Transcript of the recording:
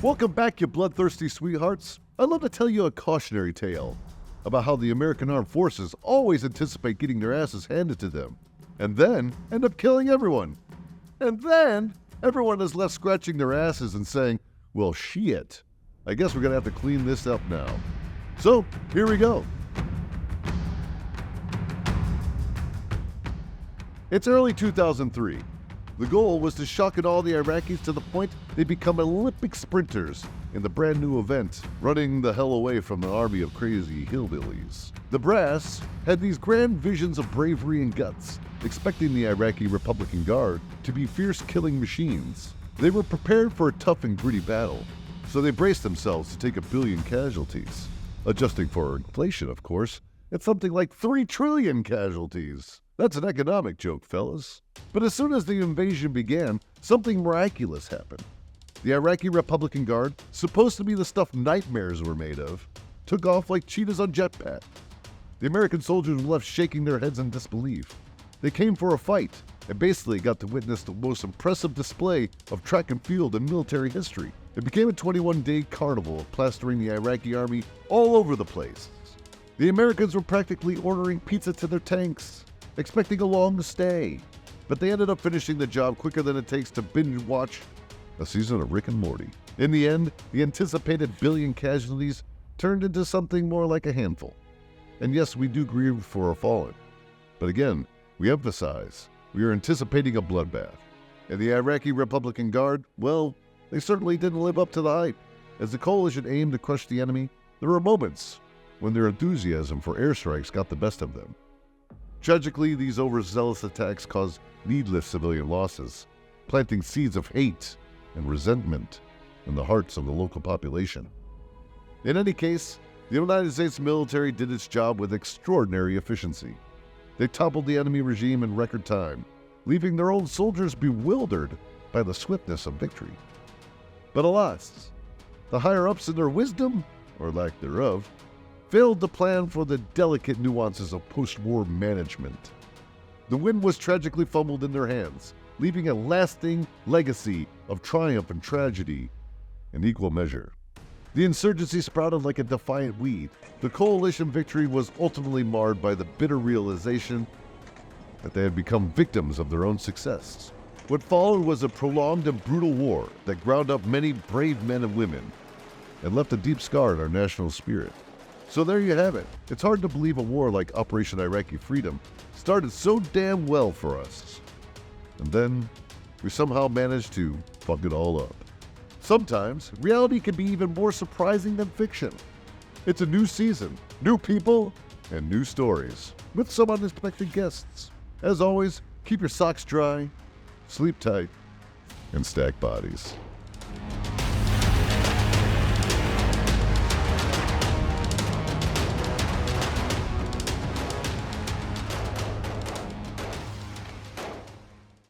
Welcome back, you bloodthirsty sweethearts. I'd love to tell you a cautionary tale about how the American Armed Forces always anticipate getting their asses handed to them, and then end up killing everyone. And then everyone is left scratching their asses and saying, well, shit, I guess we're gonna have to clean this up now. So, here we go. It's early 2003. The goal was to shock all the Iraqis to the point they become Olympic sprinters in the brand new event, running the hell away from an army of crazy hillbillies. The brass had these grand visions of bravery and guts, expecting the Iraqi Republican Guard to be fierce killing machines. They were prepared for a tough and gritty battle, so they braced themselves to take 1 billion casualties. Adjusting for inflation, of course, it's something like 3 trillion casualties. That's an economic joke, fellas. But as soon as the invasion began, something miraculous happened. The Iraqi Republican Guard, supposed to be the stuff nightmares were made of, took off like cheetahs on jetpack. The American soldiers were left shaking their heads in disbelief. They came for a fight and basically got to witness the most impressive display of track and field in military history. It became a 21-day carnival of plastering the Iraqi army all over the place. The Americans were practically ordering pizza to their tanks, expecting a long stay, but they ended up finishing the job quicker than it takes to binge watch a season of Rick and Morty. In the end, the anticipated 1 billion casualties turned into something more like a handful. And yes, we do grieve for our fallen, but again, we emphasize we are anticipating a bloodbath. And the Iraqi Republican Guard, well, they certainly didn't live up to the hype. As the coalition aimed to crush the enemy, there were moments when their enthusiasm for airstrikes got the best of them. Tragically, these overzealous attacks caused needless civilian losses, planting seeds of hate and resentment in the hearts of the local population. In any case, the United States military did its job with extraordinary efficiency. They toppled the enemy regime in record time, leaving their own soldiers bewildered by the swiftness of victory. But alas, the higher-ups in their wisdom, or lack thereof, failed to plan for the delicate nuances of post-war management. The win was tragically fumbled in their hands, leaving a lasting legacy of triumph and tragedy in equal measure. The insurgency sprouted like a defiant weed. The coalition victory was ultimately marred by the bitter realization that they had become victims of their own success. What followed was a prolonged and brutal war that ground up many brave men and women and left a deep scar in our national spirit. So there you have it. It's hard to believe a war like Operation Iraqi Freedom started so damn well for us. And then we somehow managed to fuck it all up. Sometimes reality can be even more surprising than fiction. It's a new season, new people, and new stories, with some unexpected guests. As always, keep your socks dry, sleep tight, and stack bodies.